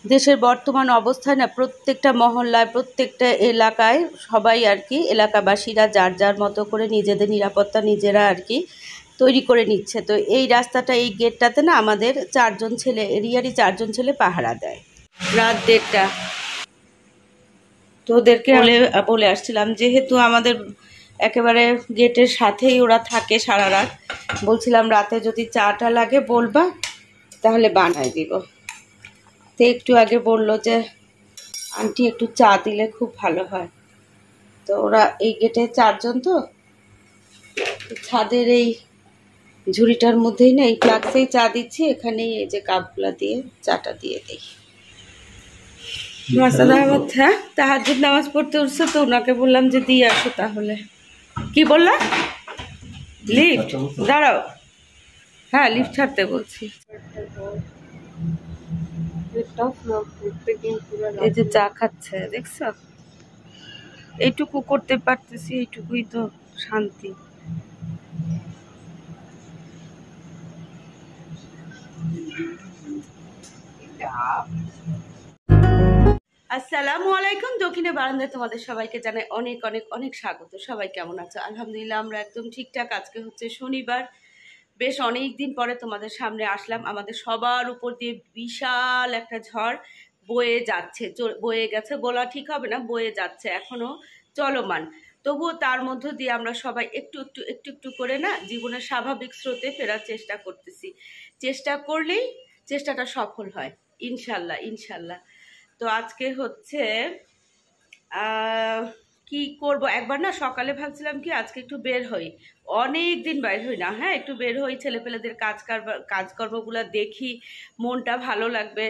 দেশের বর্তমান অবস্থায় না প্রত্যেকটা মহল্লায় প্রত্যেকটা এলাকায় সবাই আর কি এলাকাবাসীরা যার যার মতো করে নিজেদের নিরাপত্তা নিজেরা আর কি তৈরি করে নিচ্ছে। তো এই রাস্তাটা এই গেটটাতে না আমাদের 4 জন ছেলে এরিয়ারই 4 জন ছেলে পাহারা দেয়। রাত 1:30 তো ওদেরকে বলে আসছিলাম যেহেতু আমাদের একেবারে গেটের সাথেই ওরা থাকে সারা রাত, বলছিলাম রাতে যদি চাটা লাগে বলবা তাহলে বানাই দিব। তো একটু আগে বললো যে আন্টি একটু চা দিলে খুব ভালো হয়। তো ওরা এই গেটে 4 জন, তো ছাদের এই ঝুড়িটার মধ্যেই না এই ফ্লাক্সেই চা দিচ্ছি, এখানেই এই যে কাপগুলা দিয়ে চাটা দিয়ে দিই। মাসাদ আহমদ তাহাজ্জুদ নামাজ পড়তে উঠছে, তো ওনাকে বললাম যে দিয়ে আসো তাহলে। কি বললা? লিফট? দাঁড়াও, হ্যাঁ লিফট ছাড়তে বলছি। এই যে চা খাচ্ছে দেখছো, এইটুকু করতে পারতেছি, এইটুকুই তো শান্তি। আসসালামু আলাইকুম। দক্ষিণে বারান্দায় তোমাদের সবাইকে জানাই অনেক অনেক অনেক স্বাগত। সবাই কেমন আছো? আলহামদুলিল্লাহ আমরা একদম ঠিকঠাক। আজকে হচ্ছে শনিবার, বেশ অনেক দিন পরে তোমাদের সামনে আসলাম। আমাদের সবার উপর দিয়ে বিশাল একটা ঝড় বয়ে যাচ্ছে, বয়ে গেছে বলা ঠিক হবে না, বয়ে যাচ্ছে, এখনো চলমান। তবুও তার মধ্য দিয়ে আমরা সবাই একটু একটু একটু একটু করে না জীবনের স্বাভাবিক স্রোতে ফেরার চেষ্টা করতেছি। চেষ্টা করলেই চেষ্টাটা সফল হয়, ইনশাল্লাহ ইনশাল্লাহ। তো আজকে হচ্ছে কি করব, একবার না সকালে ভাবছিলাম কি আজকে একটু বের হই, অনেক দিন বের হই না, হ্যাঁ একটু বের হই, ছেলেপেলেদের কাজকর্মগুলো দেখি, মনটা ভালো লাগবে।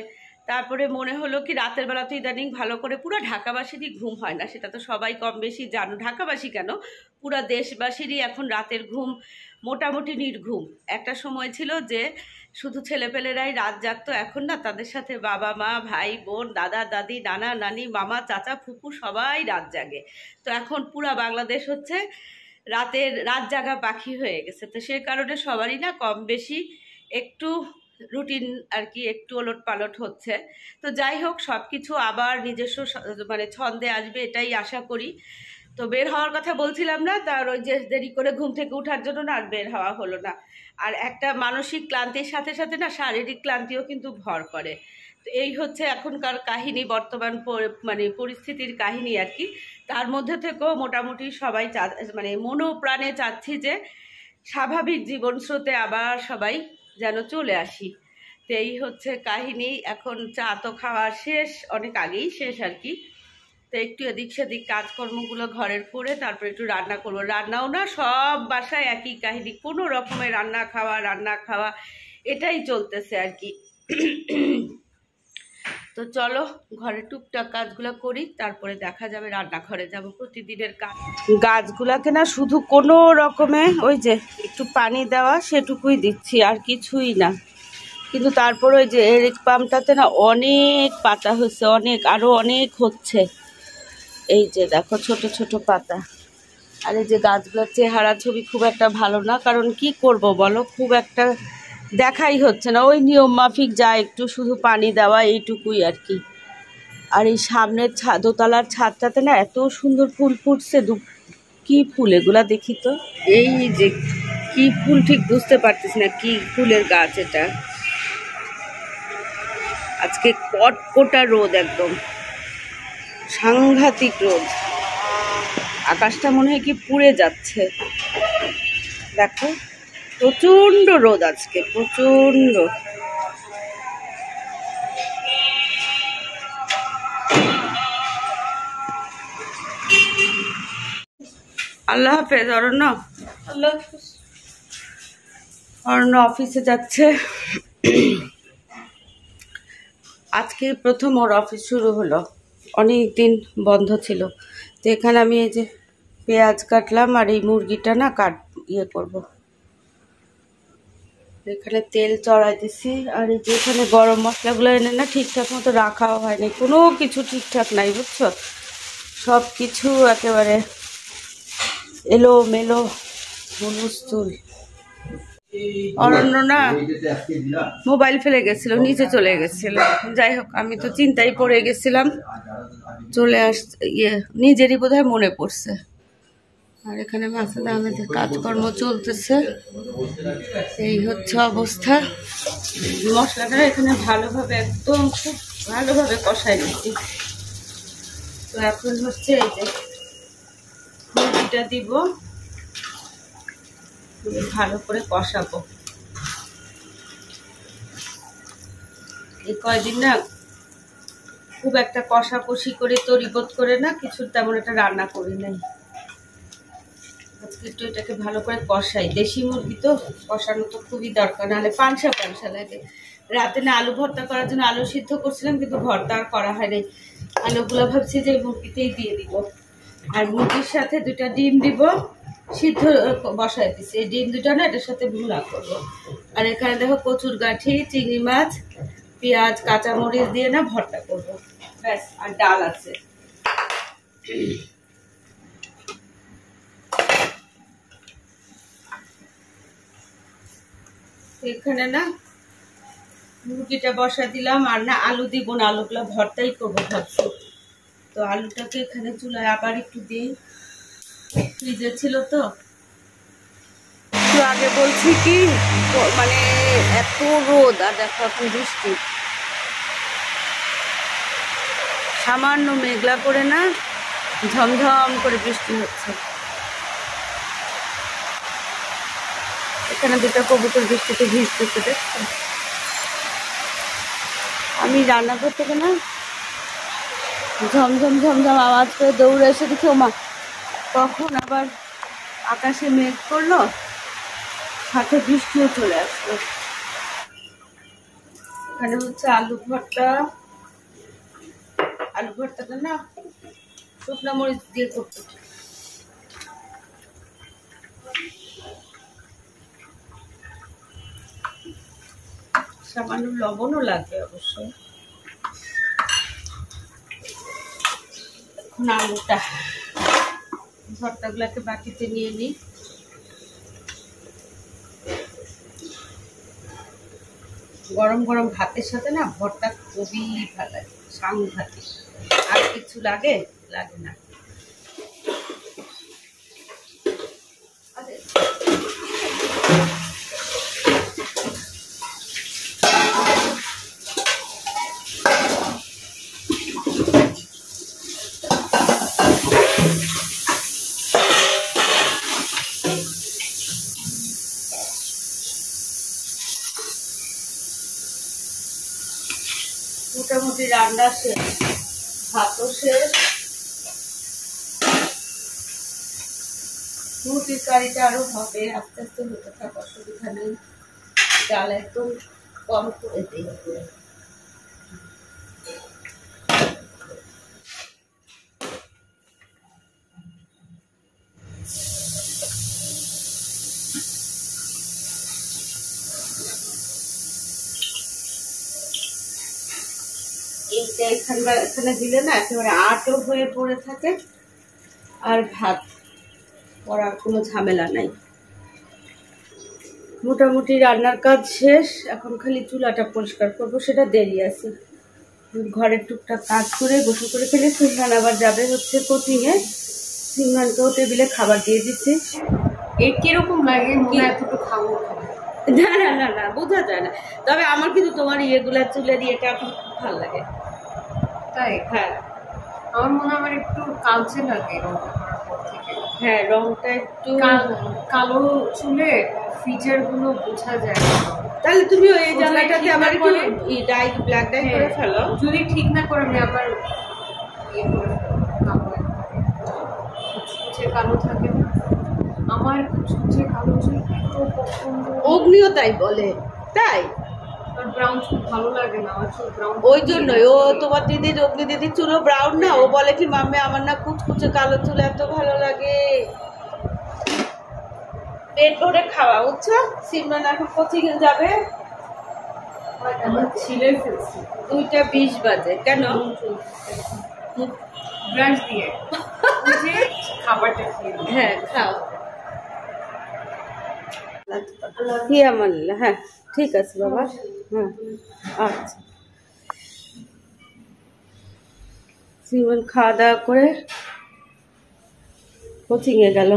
তারপরে মনে হলো কি রাতের বেলা তো ইদানিং ভালো করে পুরো ঢাকাবাসীরই ঘুম হয় না, সেটা তো সবাই কম বেশি জানো। ঢাকাবাসী কেন, পুরা দেশবাসীরই এখন রাতের ঘুম মোটামুটি নির্ঘুম। একটা সময় ছিল যে শুধু ছেলেপেলেরাই রাত জাগতো, এখন না তাদের সাথে বাবা মা ভাই বোন দাদা দাদি নানা নানি মামা চাচা ফুপু সবাই রাত জাগে। তো এখন পুরা বাংলাদেশ হচ্ছে রাত জাগা পাখি হয়ে গেছে। তো সে কারণে সবারই না কম বেশি একটু রুটিন আর কি একটু ওলট পালট হচ্ছে। তো যাই হোক, সব কিছু আবার নিজস্ব মানে ছন্দে আসবে এটাই আশা করি। তো বের হওয়ার কথা বলছিলাম না, তার ওই যে দেরি করে ঘুম থেকে ওঠার জন্য না আর বের হওয়া হলো না। আর একটা মানসিক ক্লান্তির সাথে সাথে না শারীরিক ক্লান্তিও কিন্তু ভর করে। তো এই হচ্ছে এখনকার কাহিনী, বর্তমান মানে পরিস্থিতির কাহিনী আর কি। তার মধ্যে থেকেও মোটামুটি সবাই মানে মনোপ্রাণে চাচ্ছি যে স্বাভাবিক জীবন স্রোতে আবার সবাই যেন চলে আসি। তো এই হচ্ছে কাহিনী। এখন চা তো খাওয়া শেষ, অনেক আগেই শেষ আর কি। তো একটু এদিক সেদিক কাজকর্মগুলো ঘরের করে তারপর একটু রান্না করবো। রান্নাও না সব বাসায় একই কাহিনী, কোনো রকমের রান্না খাওয়া এটাই চলতেছে আর কি। তো চলো ঘরে টুকটাক কাজগুলো করি, তারপরে দেখা যাবে রান্নাঘরে যাব। প্রতিদিনের কাজ, গাছগুলাকে না শুধু কোনো রকমে ওই যে একটু পানি দেওয়া সেটুকুই দিচ্ছি, আর কিছুই না। কিন্তু তারপর ওই যে এর পাম্পটাতে না অনেক পাতা হচ্ছে, অনেক আরো অনেক হচ্ছে। এই যে দেখো ছোট ছোট পাতা। আর এই যে গাছগুলোর চেহারা ছবি খুব একটা ভালো না, কারণ কি করব বলো, খুব একটা দেখাই হচ্ছে না। ওই নিয়ম মাফিক যা একটু শুধু পানি দেওয়া এইটুকুই আর কি। আর এই সামনের দোতলার ছাদটাতে না এত সুন্দর ফুল ফুটছে। কি ফুল এগুলা দেখি তো, এই যে কি ফুল ঠিক বুঝতে পারতেছি না কি ফুলের গাছ এটা। আজকে কটকটা রোদ, একদম সাংঘাতিক রোদ, আকাশটা মনে হয় কি পুড়ে যাচ্ছে। দেখো প্রচন্ড রোদ আজকে, প্রচন্ড। আল্লাহ হাফেজ অরণ্য। আল্লাহ হাফেজ। অরণ্য অফিসে যাচ্ছে, আজকে প্রথম ওর অফিস শুরু হলো, অনেক দিন বন্ধ ছিল। তো এখানে আমি এই যে পেঁয়াজ কাটলাম, আর এই মুরগিটা না করব। এখানে তেল চড়াই দিছি, আর এই যে এখানে গরম মশলাগুলো এনে না ঠিকঠাক মতো রাখাও হয়নি, কোনো কিছু ঠিকঠাক নাই বুঝছো, সব কিছু একেবারে এলো মেলো হুলস্থুল। অরণ্য না মোবাইল ফেলে গেছিল, নিচে চলে গেছিল। যাই হোক, আমি তো চিন্তায় পড়ে গেছিলাম, চলে নিজেরই বোধহয় মনে পড়ছে। আর এখানে মাসুদ আহমেদের কাজকর্ম চলতেছে, এই হচ্ছে অবস্থা। মশলাটা এখানে ভালোভাবে একদম খুব ভালোভাবে কষাই দিচ্ছি। তো এখন হচ্ছে এই যে মুরগিটা দিব, ভালো করে কষাবো। এই কয়দিন না খুব একটা কষাকষি করে তরিবোধ করে না কিছু তেমন একটা রান্না করি নাই। আজকে একটু এটাকে ভালো করে কষাই। দেশি মুরগি তো কষানো তো খুবই দরকার, নাহলে পানসা পানসা লাগে। রাতে না আলু ভর্তা করার জন্য আলু সিদ্ধ করছিলাম, কিন্তু ভর্তা আর করা হয়নি। আলুগুলো ভাবছি যে মুরগিতেই দিয়ে দিব। আর মুরগির সাথে 2টা ডিম দিব, সিদ্ধ বসাই দিচ্ছি। এই ডিম 2টা না এটার সাথে ভুনা করবো। আর এখানে দেখো কচুর গাঠি, চিংড়ি মাছ, পেঁয়াজ, কাঁচামরিচ দিয়ে না ভর্তা করবো, ব্যাস। আর ডাল আছে। এখানে না মুরগিটা বসা দিলাম। আর না আলু দিব না, আলুগুলো ভর্তাই করবো ভাবছি। তো আলুটাকে এখানে চুলায় আবার একটু দিই, ফ্রিজে ছিল তো। একটু আগে বলছি কি মানে এত রোদ, আর দেখো এখন বৃষ্টি। সামান্য মেঘলা করে না ঝমঝম করে বৃষ্টি হচ্ছে। এখানে 2টা কবুতর বৃষ্টিতে ভিজতেছে, দেখছো? আমি রান্নাঘর থেকে না ঝমঝম ঝমঝম আওয়াজ করে দৌড়ে এসে দেখি ওমা, তখন আবার আকাশে মেঘ করলো, সাথে বৃষ্টিও চলে আসলো। এখানে হচ্ছে আলু ভর্তা। আলু ভর্তাটা না শুকনো মরিচ দিয়ে করতে, সামান্য লবণও লাগবে অবশ্যই। এখন আলুটা ভর্তাগুলোকে বাটিতে নিয়ে নিই। গরম গরম ভাতের সাথে না ভর্তা খুবই ভালো লাগে, সাংঘাতিক। আর কিছু লাগে না। মোটামুটি রান্না শেষ, ভাতও শেষ। মুরগির কারিটা আরো হবে, আস্তে আস্তে হতে থাক, অসুবিধা নেই। ডাল একদম কম করে দিই। এইটা এখানে দিলে না একেবারে আটও হয়ে পড়ে থাকে, আর ভাত করার কোনো ঝামেলা নাই। মোটামুটি রান্নার কাজ শেষ, এখন খালি চুলাটা পরিষ্কার করবো, সেটা দেরি আছে। ঘরের টুকটাক কাজ করে গোসল করে ফেলে সিংহান আবার যাবে হচ্ছে কোচিংয়ে। সিংহানকেও টেবিলে খাবার দিয়ে দিচ্ছি। এই কিরকম লাগে মনে এতটুকু খাবো? না না না না, বোঝা যায় না। তবে আমার কিন্তু তোমার ইয়েগুলা চুলের ইয়েটা এখন খুব ভালো লাগে। তাই? হ্যাঁ, আমার মনে হয় আমার একটু কালচে লাগে রংটা করার পর থেকে। হ্যাঁ, রংটা একটু কালো চুলে ফিচার গুলো বোঝা যায় না। তাহলে তুমি ওই জায়গাটাতে আবার একটু ডাই ব্ল্যাক ডাই করে ফেলো। যদি ঠিক না করে আমি আবার ইয়ে করে ফেলবো, কুচকুচে কালো থাকে না আমার, কুচকুচে কালো চুল এত পছন্দ। অগ্নিও তাই বলে, তাই ব্রাউন চুল ভালো লাগে না আমার, চুল ব্রাউন। ওই জন্যই ও তোমার দিদির অগ্নি দিদির চুলও ব্রাউন না, ও বলে কি মাম্মি আমার না কুচকুচে কালো চুল এত ভালো লাগে। পেট ভরে খাওয়া, বুঝছো? সিমরান এখন কোচিং এ যাবে, ছিলে ফেলছি। 2:20 বাজে। কেন? ব্রাশ দিয়ে খাবারটা খেয়ে। হ্যাঁ, খাও। কি আমার, হ্যাঁ ঠিক আছে বাবা, হ্যাঁ আচ্ছা। সিমন খাওয়া দাওয়া করে কোচিংয়ে গেল।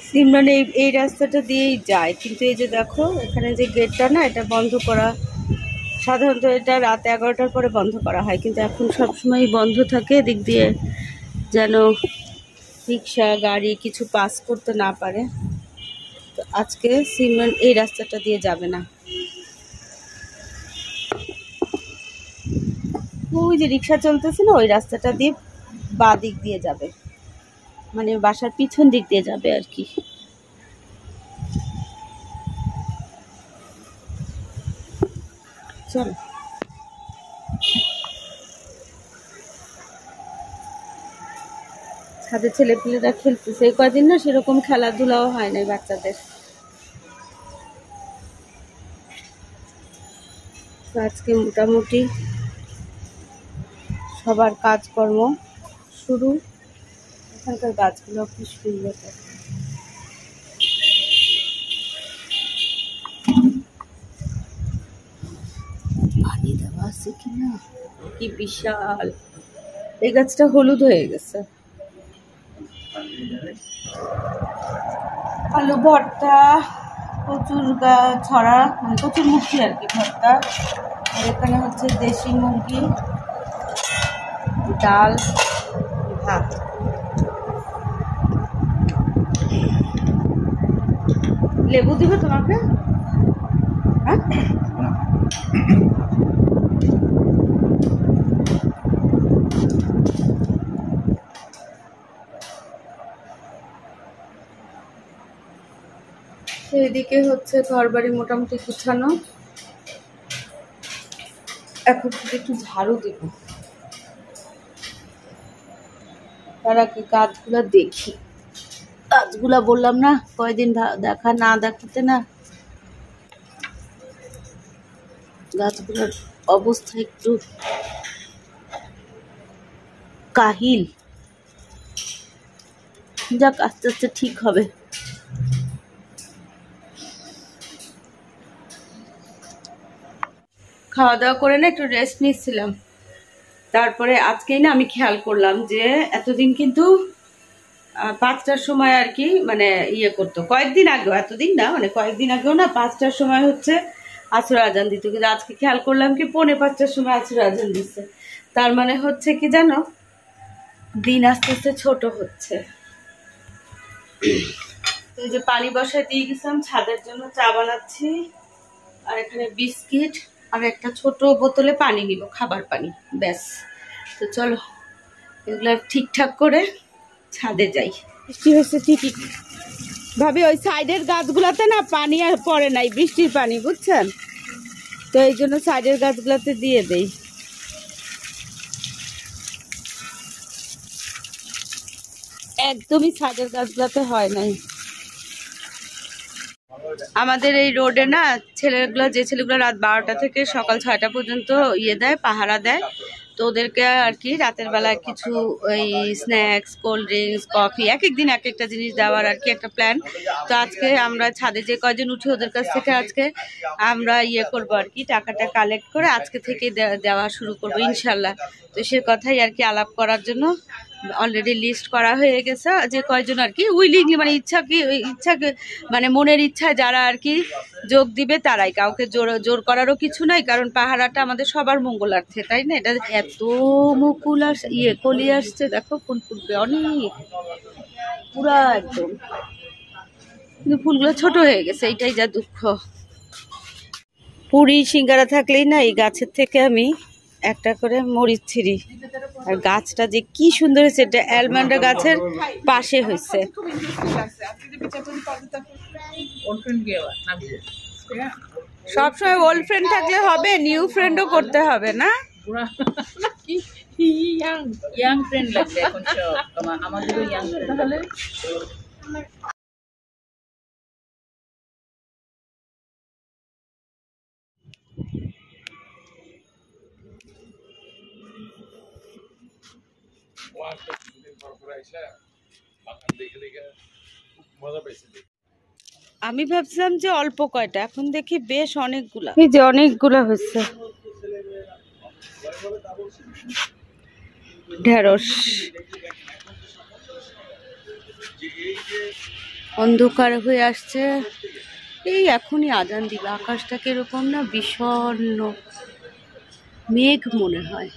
সিমরন এই রাস্তাটা দিয়েই যায়, কিন্তু এই যে দেখো এখানে যে গেটটা না, এটা বন্ধ করা, সাধারণত এটা রাত 11টার পরে বন্ধ করা হয়, কিন্তু এখন সবসময় বন্ধ থাকে, এদিক দিয়ে যেন রিক্সা গাড়ি কিছু পাস করতে না পারে। তো আজকে সিমরন এই রাস্তাটা দিয়ে যাবে না, ওই যে রিক্সা চলতেছে না, ওই রাস্তাটা দিয়ে বাঁ দিক দিয়ে যাবে, মানে বাসার পিছন দিক দিয়ে যাবে আর কি। চলো, ছাদে ছেলেপিলেরা খেলতেছে, এই কয়দিন না সেরকম খেলাধুলাও হয় নাই বাচ্চাদের। তো আজকে মোটামুটি সবার কাজকর্ম শুরু। এখানকার গাছগুলো কি সুন্দর, পানি দেওয়া আছে কিনা, কি বিশাল। এই গাছটা হলুদ হয়ে গেছে। আলু ভর্তা, কচুর ছড়া, মানে কচুর মুখি আর কি ভর্তা। আর এখানে হচ্ছে দেশি মুরগি, ডাল, ভাত। লেবু দিবে তোমাকে? হ্যাঁ, এদিকে হচ্ছে ঘর বাড়ি মোটামুটি গুছানো। এখন একটু ঝাড়ু দিব, তার আগে গাছগুলা দেখি। গাছগুলা বললাম না কয়দিন দেখা না দেখাতে না, গাছগুলোর অবস্থা একটু কাহিল। যাক, আস্তে আস্তে ঠিক হবে। খাওয়া দাওয়া করে না একটু রেস্ট নিচ্ছিলাম, তারপরে আজকেই না আমি খেয়াল করলাম যে এতদিন কিন্তু 5টার সময় আর কি, মানে ইয়ে করতো কয়েকদিন আগেও, এতদিন না মানে কয়েকদিন আগেও না 5টার সময় হচ্ছে আসর আজান দিত, কিন্তু আজকে খেয়াল করলাম কি 4:45টার সময় আসর আজান দিচ্ছে। তার মানে হচ্ছে কি জানো, দিন আস্তে আস্তে ছোট হচ্ছে। এই যে পানি বসায় দিয়ে গেছিলাম, ছাদের জন্য চা বানাচ্ছি, আর এখানে বিস্কিট, আর একটা ছোট বোতলে পানি নিব, খাবার পানি, ব্যাস। তো চলো এগুলো ঠিকঠাক করে ছাদে যাই। বৃষ্টি হচ্ছে ঠিকই ভাবি, ওই সাইডের গাছগুলাতে না পানি আর পড়ে নাই, বৃষ্টির পানি, বুঝছেন তো, এই জন্য সাইডের গাছগুলাতে দিয়ে দেই। একদমই সাইডের গাছগুলাতে হয় নাই। আমাদের এই রোডে না যে ছেলেগুলো রাত 12টা থেকে সকাল 6টা পর্যন্ত ইয়ে দেয়, পাহারা দেয়, তো ওদেরকে আর কি রাতের বেলায় কিছু ওই স্ন্যাক্স, কোল্ড ড্রিঙ্কস, কফি, এক একদিন এক একটা জিনিস দেওয়ার আর কি একটা প্ল্যান। তো আজকে আমরা ছাদে যে কয়জন উঠি ওদের কাছ থেকে আজকে আমরা ইয়ে করবো আর কি, টাকাটা কালেক্ট করে আজকে থেকে দেওয়া শুরু করবো ইনশাল্লাহ। তো সে কথাই আর কি আলাপ করার জন্য অলরেডি লিস্ট করা হয়ে গেছে, যে কয়জন আর কি উইলিং, মানে ইচ্ছা মানে মনের ইচ্ছা যারা আর কি যোগ দিবে তারাই, কাউকে জোর করারও কিছু নাই, কারণ পাহারাটা আমাদের সবার মঙ্গলার্থে, তাই না? এটা এত মুকুল কলি আসছে, দেখো ফুল ফুটবে অনেক, পুরা একদম, কিন্তু ফুলগুলো ছোট হয়ে গেছে, এইটাই যা দুঃখ। পুরি সিঙ্গারা থাকলেই না এই গাছের থেকে আমি একটা করে মরিচ ছিঁড়ি, আর গাছটা যে কি সুন্দর হয়েছে, এটা অ্যালমন্ডা গাছের পাশে হয়েছে। সবসময় ওল্ড ফ্রেন্ড থাকলে হবে, নিউ ফ্রেন্ডও করতে হবে না? ইয়াং ফ্রেন্ড লাগবে এখন, সব আমাদেরও ইয়াং ফ্রেন্ড তাহলে। আমি ভাবছিলাম যে অল্প কয়টা, এখন দেখি বেশ অনেকগুলা, এই যে অনেকগুলা হয়েছে ঢেঁড়স। অন্ধকার হয়ে আসছে, এই এখনই আজান দিবে। আকাশটা কিরকম না বিষণ্ণ, মেঘ মনে হয়।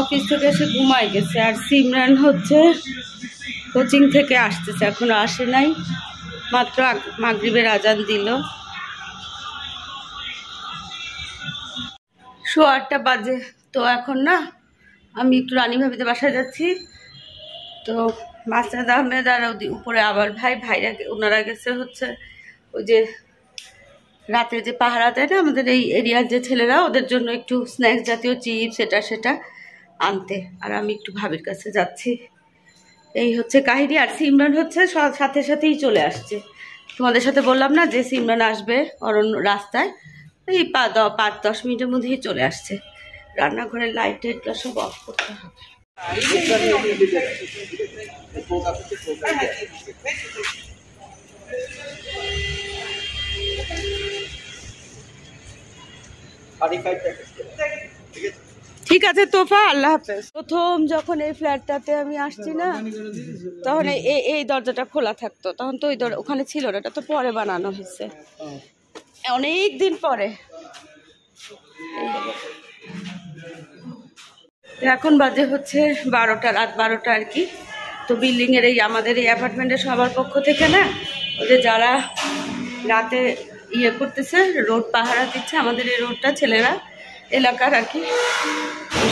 অফিস থেকে এসে ঘুমাই গেছে, আর সিমরান হচ্ছে কোচিং থেকে আসতেছে, এখনো আসে নাই, মাত্র মাগরিবের আজান দিল। 8:15 বাজে। তো এখন না আমি একটু রানী ভাবিতে বাসায় যাচ্ছি। তো মাসরাদ আহমেদ আর উপরে আবার ভাইরা ওনারা গেছে হচ্ছে ওই যে রাতে যে পাহারা দেয় না আমাদের এই এরিয়ার যে ছেলেরা, ওদের জন্য একটু স্ন্যাক্স জাতীয় চিপস এটা সেটা আনতে, আর আমি একটু ভাবির কাছে যাচ্ছি। এই হচ্ছে কাহিনী। আর সিমরান হচ্ছে সাথে সাথেই চলে আসছে। তোমাদের সাথে বললাম না যে সিমরান আসবে অরণ্য রাস্তায়, এই 5-10 মিনিটের মধ্যেই চলে আসছে। রান্নাঘরের লাইট টাইটগুলো সব অফ করতে হবে। ঠিক আছে তোফা, আল্লাহ হাফেজ। প্রথম যখন এই ফ্ল্যাটটাতে আমি আসছি না, তখন এই দরজাটা খোলা থাকতো, তখন তো ওই ওখানে ছিল না, এটা তো পরে বানানো হয়েছে অনেক দিন পরে। এখন বাজে হচ্ছে 12টা, রাত 12টা আর কি। তো বিল্ডিং এর এই আমাদের এই অ্যাপার্টমেন্টের সবার পক্ষ থেকে না, ওদের যারা রাতে ইয়ে করতেছে, রোড পাহারা দিচ্ছে, আমাদের এই রোডটা ছেলেরা এলাকার আর কি,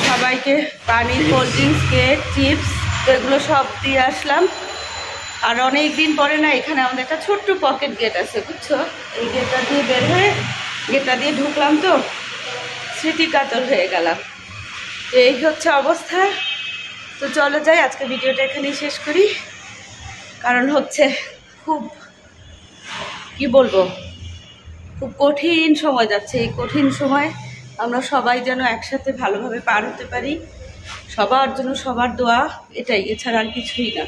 সবাইকে পানি, কোল্ড ড্রিঙ্কস, কেক, চিপস এগুলো সব দিয়ে আসলাম। আর অনেক দিন পরে না এখানে আমাদের একটা ছোট্ট পকেট গেট আছে, বুঝছো? এই গেটটা দিয়ে বের হয়ে গেটটা দিয়ে ঢুকলাম, তো স্মৃতিকাতর হয়ে গেলাম। তো এই হচ্ছে অবস্থা। তো চলো যাই, আজকে ভিডিওটা এখানেই শেষ করি, কারণ হচ্ছে খুব কি বলবো, খুব কঠিন সময় যাচ্ছে। এই কঠিন সময় আমরা সবাই যেন একসাথে ভালোভাবে পার হতে পারি, সবার জন্য সবার দোয়া, এটাই, এছাড়া আর কিছুই না।